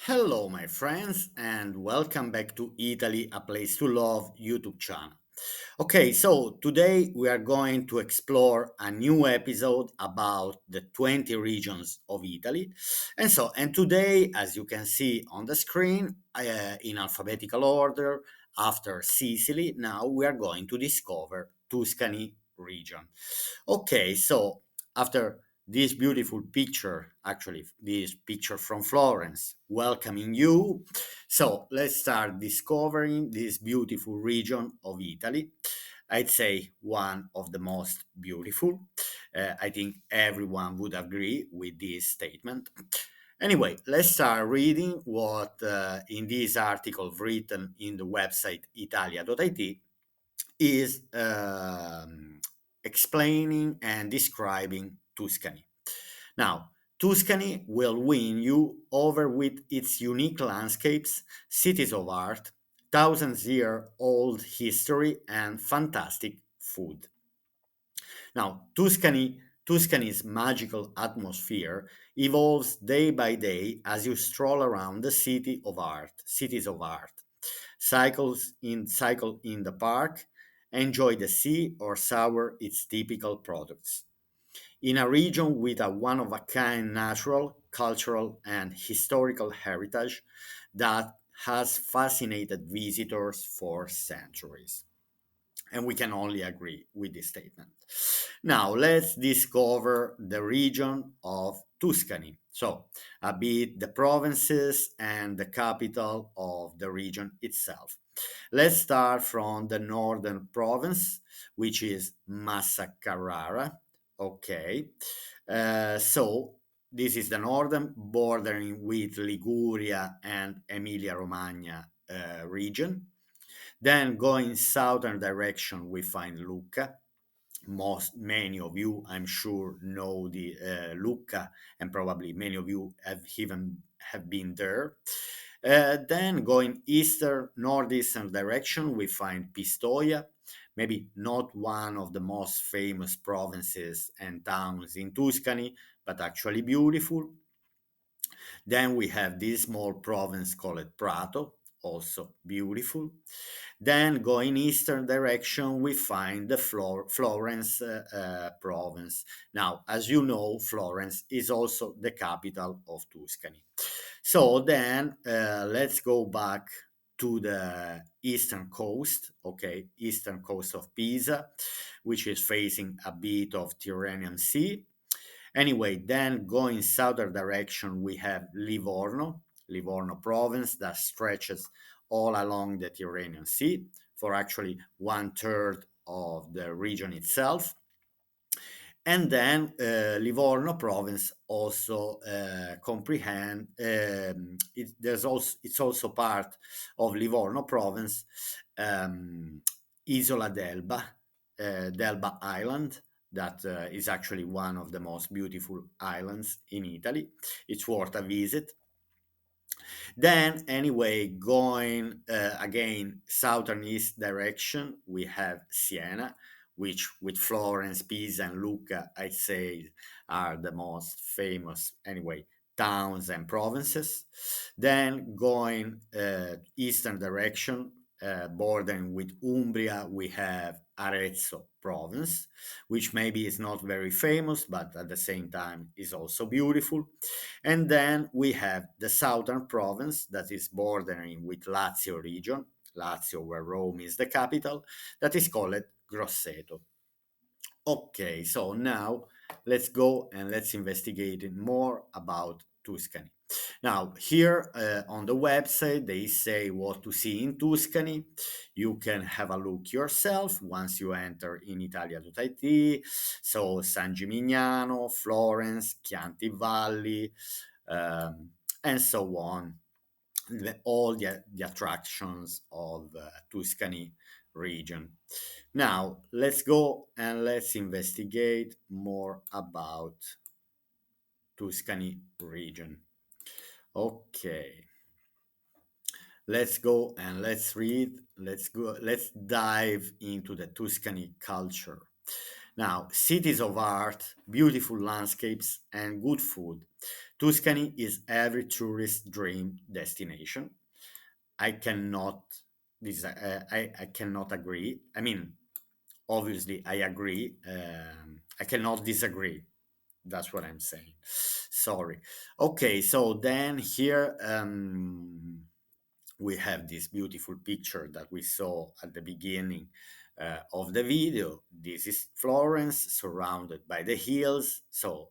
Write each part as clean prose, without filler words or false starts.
Hello, my friends, and welcome back to Italy, a place to love YouTube channel. Okay, so today we are going to explore a new episode about the 20 regions of Italy. And today, as you can see on the screen, in alphabetical order, after Sicily, now we are going to discover Tuscany region. Okay, so after this beautiful picture, actually, this picture from Florence, welcoming you. So let's start discovering this beautiful region of Italy. I'd say one of the most beautiful. I think everyone would agree with this statement. Anyway, let's start reading what in this article written in the website italia.it is explaining and describing Tuscany. Now, Tuscany will win you over with its unique landscapes, cities of art, thousands year old history, and fantastic food. Now, Tuscany's magical atmosphere evolves day by day as you stroll around the cities of art. Cycle in the park, enjoy the sea or sour its typical products. In a region with a one of a kind natural, cultural, and historical heritage that has fascinated visitors for centuries. And we can only agree with this statement. Now, let's discover the region of Tuscany. So, a bit the provinces and the capital of the region itself. Let's start from the northern province, which is Massa Carrara. Okay. So, this is the northern, bordering with Liguria and Emilia Romagna region. Then going southern direction, we find Lucca. Many of you, I'm sure, know the Lucca, and probably many of you have been there. Then going eastern northeastern direction, we find Pistoia, maybe not one of the most famous provinces and towns in Tuscany, but actually beautiful. Then we have this small province called Prato, also beautiful. Then going eastern direction, we find the Florence province. Now, as you know, Florence is also the capital of Tuscany. So then let's go back to the eastern coast, okay, eastern coast of Pisa, which is facing a bit of Tyrrhenian Sea. Anyway, then going southern direction, we have Livorno province that stretches all along the Tyrrhenian Sea for actually one third of the region itself. And then Livorno province also comprehend it's also part of Livorno province, Isola d'Elba, d'Elba Island, that is actually one of the most beautiful islands in Italy. It's worth a visit. Then, anyway, going again southern east direction, we have Siena, which with Florence, Pisa, and Lucca, I'd say are the most famous, anyway, towns and provinces. Then, going eastern direction, bordering with Umbria, we have Arezzo province, which maybe is not very famous, but at the same time is also beautiful. And then we have the southern province that is bordering with Lazio region, Lazio, where Rome is the capital, that is called Grosseto. Okay, so now let's go and let's investigate more about Tuscany. Now, here on the website, they say what to see in Tuscany. You can have a look yourself once you enter in Italia.it. So, San Gimignano, Florence, Chianti Valley, and so on. All the attractions of Tuscany region. Now, let's go and let's investigate more about Tuscany region. Okay, let's go and let's read. Let's dive into the Tuscany culture. Now, cities of art, beautiful landscapes, and good food. Tuscany is every tourist dream destination. I cannot I cannot agree. I mean, obviously, I agree. I cannot disagree. That's what I'm saying. Sorry. Okay, so then here we have this beautiful picture that we saw at the beginning of the video. This is Florence, surrounded by the hills. So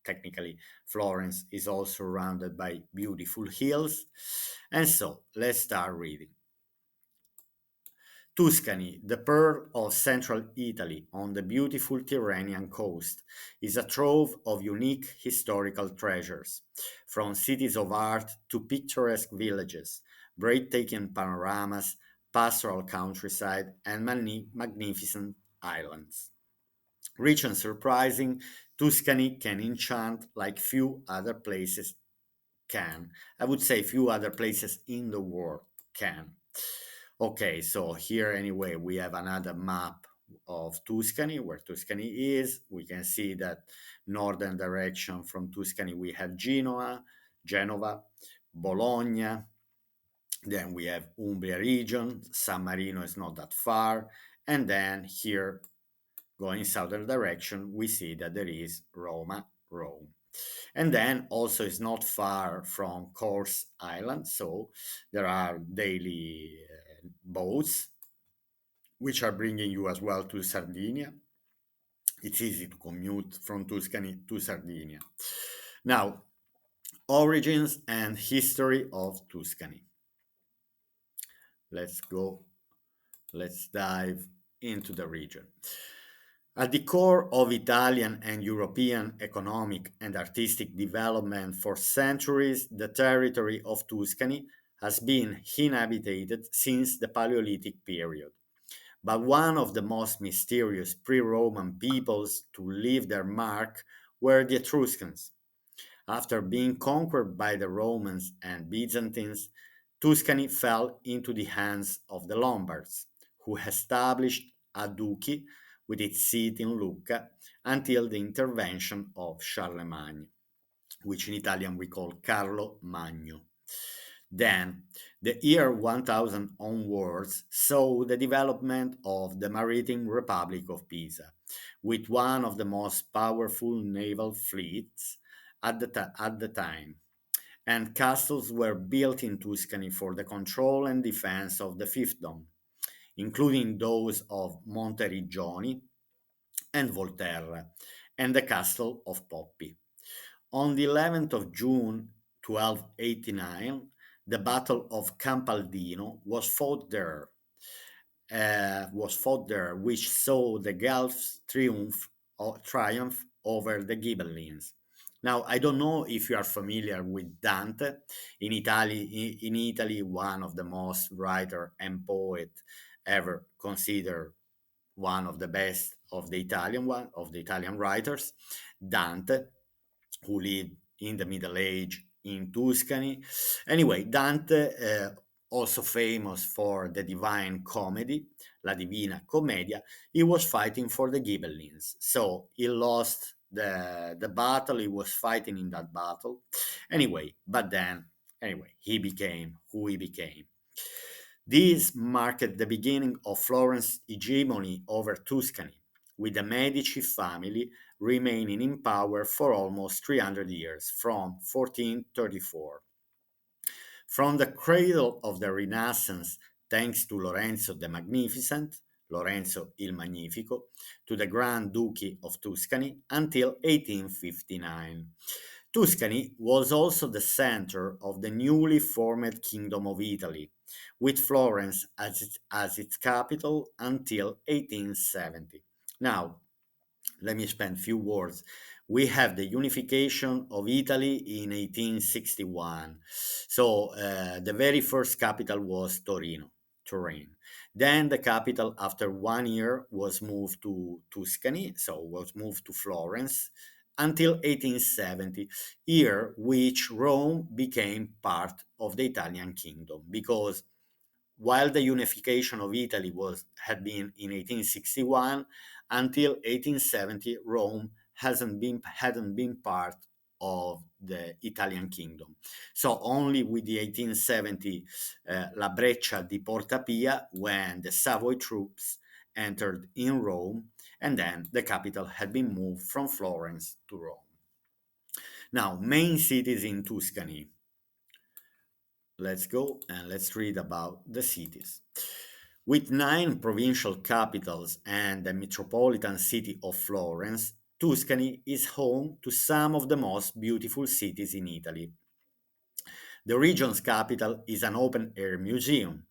technically, Florence is also surrounded by beautiful hills. And so let's start reading. Tuscany, the pearl of central Italy on the beautiful Tyrrhenian coast, is a trove of unique historical treasures, from cities of art to picturesque villages, breathtaking panoramas, pastoral countryside, and magnificent islands. Rich and surprising, Tuscany can enchant like few other places can. I would say few other places in the world can. Okay, so here anyway, we have another map of Tuscany, where Tuscany is. We can see that northern direction from Tuscany, we have Genova, Bologna. Then we have Umbria region. San Marino is not that far. And then here, going southern direction, we see that there is Rome. And then also it's not far from Corse Island, so there are daily boats which are bringing you as well to Sardinia. It's easy to commute from Tuscany to Sardinia. Now, origins and history of Tuscany. Let's go, let's dive into the region. At the core of Italian and European economic and artistic development for centuries, the territory of Tuscany has been inhabited since the Paleolithic period. But one of the most mysterious pre Roman peoples to leave their mark were the Etruscans. After being conquered by the Romans and Byzantines, Tuscany fell into the hands of the Lombards, who established a duchy with its seat in Lucca until the intervention of Charlemagne, which in Italian we call Carlo Magno. Then, the year 1000 onwards saw the development of the Maritime Republic of Pisa, with one of the most powerful naval fleets at the time, and castles were built in Tuscany for the control and defense of the fiefdom, including those of Monteriggioni and Volterra, and the castle of Poppi. On the 11th of June 1289, the Battle of Campaldino was fought there, which saw the Guelphs triumph over the Ghibellines. Now, I don't know if you are familiar with Dante. In Italy, one of the most writer and poet ever considered one of the best of the Italian writers, Dante, who lived in the Middle Age in Tuscany. Anyway, Dante, also famous for the Divine Comedy, La Divina Commedia, he was fighting for the Ghibellines. So he lost the battle, he was fighting in that battle. Anyway, he became who he became. This marked the beginning of Florence's hegemony over Tuscany, with the Medici family remaining in power for almost 300 years, from 1434. From the cradle of the Renaissance, thanks to Lorenzo the Magnificent, Lorenzo il Magnifico, to the Grand Duchy of Tuscany until 1859. Tuscany was also the center of the newly formed Kingdom of Italy, with Florence as its capital until 1870. Now, let me spend a few words. We have the unification of Italy in 1861. So the very first capital was Turin. Then the capital, after 1 year, was moved to Tuscany, so was moved to Florence until 1870, year which Rome became part of the Italian kingdom, because while the unification of Italy had been in 1861, until 1870 Rome hadn't been part of the Italian kingdom. So only with the 1870 La Breccia di Porta Pia, when the Savoy troops entered in Rome, and then the capital had been moved from Florence to Rome. Now, main cities in Tuscany. Let's go and let's read about the cities. With nine provincial capitals and the metropolitan city of Florence, Tuscany is home to some of the most beautiful cities in Italy. The region's capital is an open air museum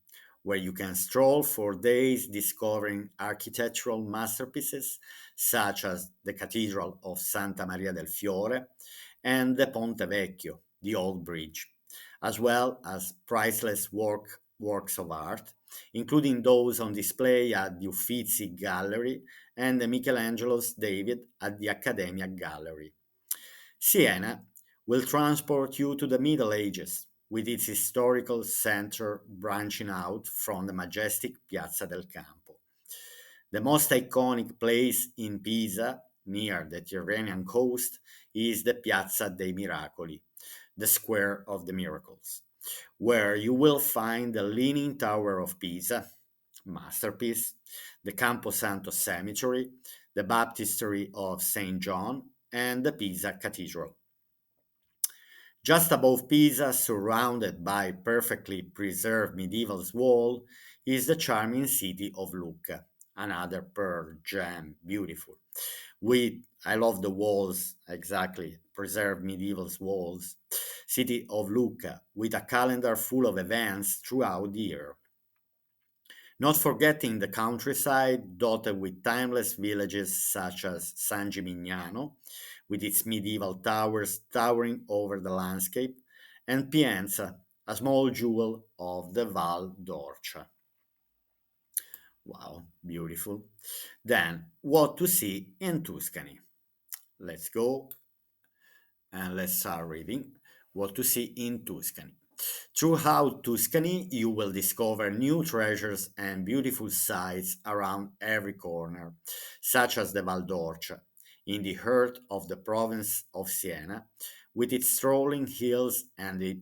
where you can stroll for days discovering architectural masterpieces such as the Cathedral of Santa Maria del Fiore and the Ponte Vecchio, the Old Bridge, as well as priceless works of art, including those on display at the Uffizi Gallery and the Michelangelo's David at the Accademia Gallery. Siena will transport you to the Middle Ages, with its historical center branching out from the majestic Piazza del Campo. The most iconic place in Pisa, near the Tyrrhenian coast, is the Piazza dei Miracoli, the Square of the Miracles, where you will find the Leaning Tower of Pisa, masterpiece, the Campo Santo Cemetery, the Baptistery of St. John, and the Pisa Cathedral. Just above Pisa, surrounded by perfectly preserved medieval wall, is the charming city of Lucca, another pearl gem, beautiful. With I love the walls, exactly, preserved medieval walls. City of Lucca, with a calendar full of events throughout the year. Not forgetting the countryside dotted with timeless villages such as San Gimignano, with its medieval towers towering over the landscape, and Pienza, a small jewel of the Val d'Orcia. Wow, beautiful. Then, what to see in Tuscany? Let's go and let's start reading what to see in Tuscany. Throughout Tuscany, you will discover new treasures and beautiful sights around every corner, such as the Val d'Orcia, in the heart of the province of Siena, with its rolling hills and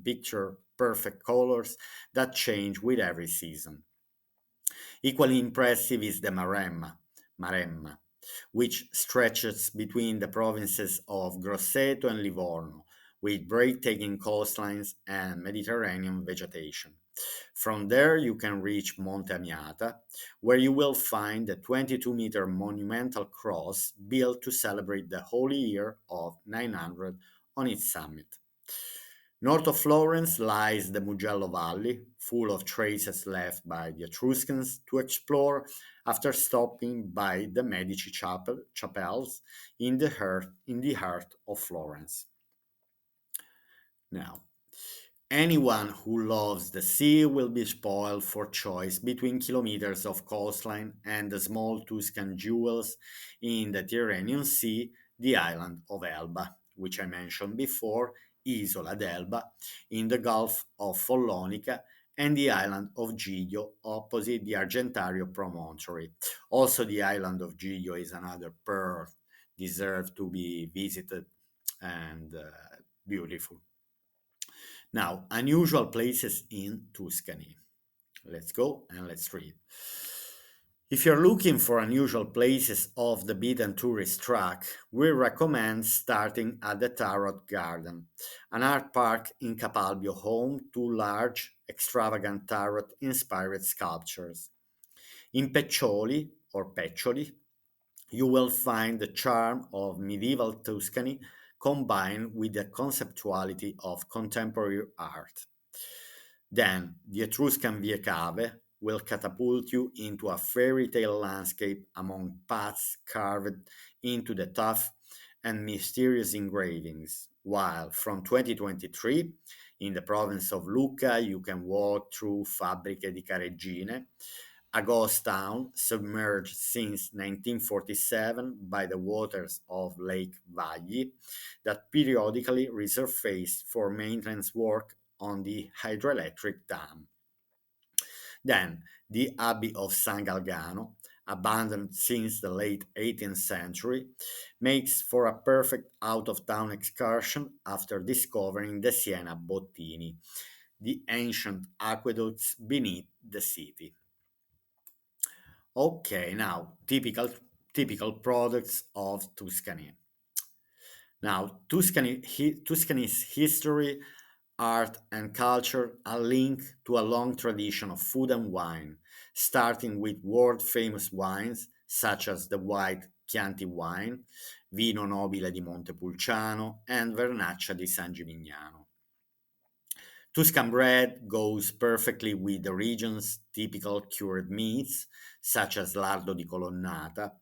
picture perfect colors that change with every season. Equally impressive is the Maremma, which stretches between the provinces of Grosseto and Livorno, with breathtaking coastlines and Mediterranean vegetation. From there, you can reach Monte Amiata, where you will find the 22-meter monumental cross built to celebrate the Holy Year of 900 on its summit. North of Florence lies the Mugello Valley, full of traces left by the Etruscans to explore after stopping by the Medici chapels in the heart of Florence. Now, anyone who loves the sea will be spoiled for choice between kilometers of coastline and the small Tuscan jewels in the Tyrrhenian Sea, the island of Elba, which I mentioned before, Isola d'Elba, in the Gulf of Follonica, and the island of Giglio opposite the Argentario promontory. Also, the island of Giglio is another pearl, deserve to be visited and beautiful. Now, unusual places in Tuscany. Let's go and let's read. If you're looking for unusual places off the beaten tourist track, we recommend starting at the Tarot Garden, an art park in Capalbio home to large, extravagant tarot inspired sculptures. In Peccioli, you will find the charm of medieval Tuscany combined with the conceptuality of contemporary art. Then the Etruscan Vie Cave will catapult you into a fairy tale landscape among paths carved into the tough and mysterious engravings. While from 2023, in the province of Lucca, you can walk through Fabbriche di Careggine, a ghost town submerged since 1947 by the waters of Lake Vagli that periodically resurface for maintenance work on the hydroelectric dam. Then the Abbey of San Galgano, abandoned since the late 18th century, makes for a perfect out of town excursion after discovering the Siena Bottini, the ancient aqueducts beneath the city. Okay, now typical products of Tuscany. Now, Tuscany's history, art, and culture are linked to a long tradition of food and wine, starting with world famous wines such as the white Chianti wine, Vino Nobile di Montepulciano, and Vernaccia di San Gimignano. Tuscan bread goes perfectly with the region's typical cured meats, such as lardo di colonnata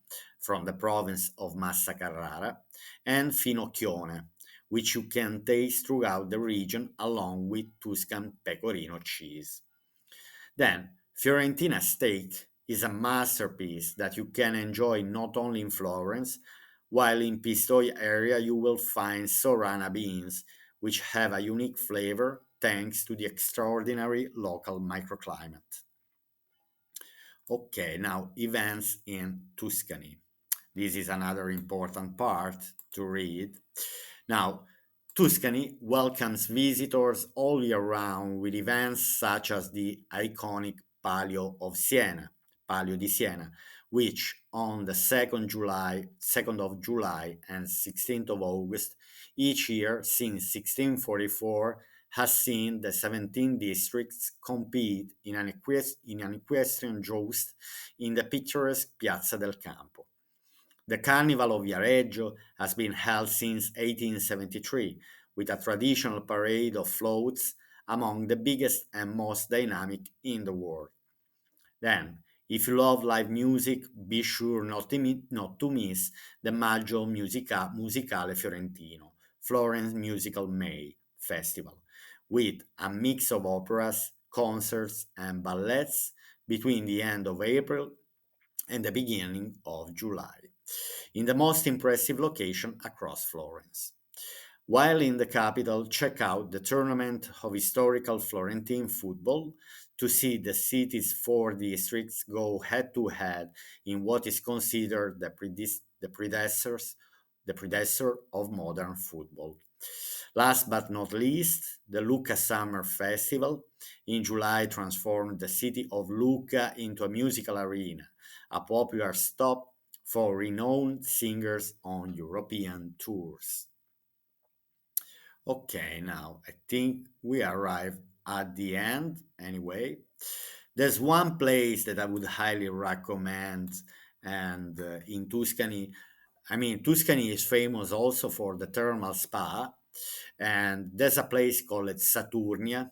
from the province of Massa Carrara, and finocchione, which you can taste throughout the region along with Tuscan pecorino cheese. Then, Fiorentina steak is a masterpiece that you can enjoy not only in Florence, while in Pistoia area you will find Sorana beans, which have a unique flavor thanks to the extraordinary local microclimate. Okay, now events in Tuscany. This is another important part to read. Now, Tuscany welcomes visitors all year round with events such as the iconic Palio di Siena, which on the 2nd of July and 16th of August each year since 1644 has seen the 17 districts compete in an equestrian joust in the picturesque Piazza del Campo. The Carnival of Viareggio has been held since 1873 with a traditional parade of floats among the biggest and most dynamic in the world. Then, if you love live music, be sure not to miss the Musicale Fiorentino, Florence Musical May Festival, with a mix of operas, concerts, and ballets between the end of April and the beginning of July, in the most impressive location across Florence. While in the capital, check out the Tournament of Historical Florentine Football to see the city's four districts go head to head in what is considered the predecessor of modern football. Last but not least, the Lucca Summer Festival in July transformed the city of Lucca into a musical arena, a popular stop for renowned singers on European tours. Okay, now I think we arrived at the end anyway. There's one place that I would highly recommend, and in Tuscany, I mean, Tuscany is famous also for the thermal spa, and there's a place called Saturnia,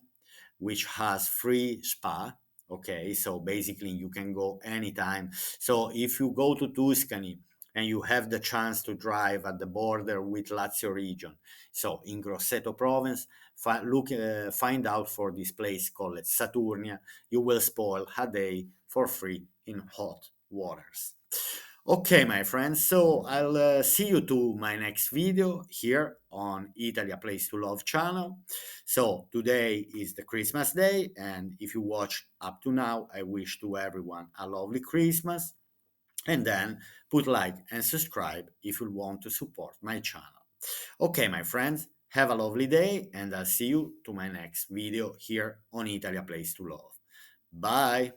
which has free spa. Okay, so basically you can go anytime. So if you go to Tuscany and you have the chance to drive at the border with Lazio region, so in Grosseto province, find out for this place called Saturnia. You will spoil a day for free in hot waters. Okay, my friends, so I'll see you to my next video here on Italy, a Place to Love channel. So today is the Christmas day, and if you watch up to now, I wish to everyone a lovely Christmas, and then put like and subscribe if you want to support my channel. Okay, my friends, have a lovely day, and I'll see you to my next video here on Italy, a Place to Love. Bye.